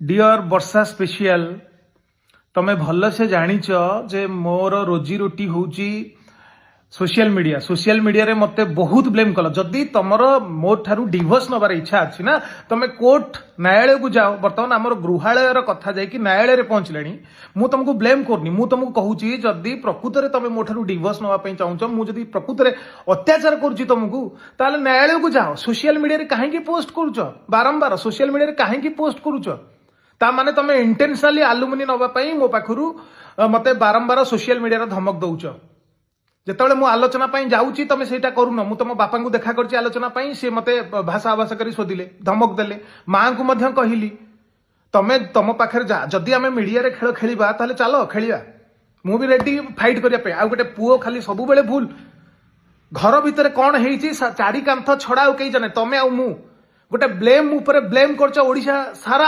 dear वर्षा special तमें भल से जानिच जे मोर रोजी रोटी होची सोशल मीडिया रे मते बहुत ब्लेम कल जदि तुमर मो ठारू डिवोर्स नबार इच्छा अच्छी ना तुम कोर्ट न्यायालय को जाओ बर्तमान आमर गृहालय कथा जाकि न्यायालय रे पहुंचले मु तुमको ब्लेम करनी मु तुमको कहूची जदि प्रकृत रे तुम मो ठारू डिवोर्स नवा चाहूच मु जदि प्रकृत रे अत्याचार करूची तुमको ताले न्यायालय को जाओ सोशल मीडिया रे काहे पोस्ट करूच बारंबार सोशल मीडिया रे काहे पोस्ट करूच ता माने तुम इंटेंशनली आलुमिनी नवाई मो पाखु मते बारंबार सोशल मीडिया धमक दौच जिते मु आलोचना जाऊँगी तुम से करून मु तुम बापा को देखा कर आलोचना सी मते भाषा आभाषा कर शोधिले धमक देले माँ को कहली तमें तुम पाखे जा जदि आम मीडिया रे खेल खेलिबा ताले चलो खेलिया मु भी रेडी फाइट करने आ गोटे पुओ खाली सब बेले भूल घर भितर कौन है चारि कांथ छड़ा कई जाने तमें आ मु गोटे ब्लेम ऊपर ब्लेम कर सारा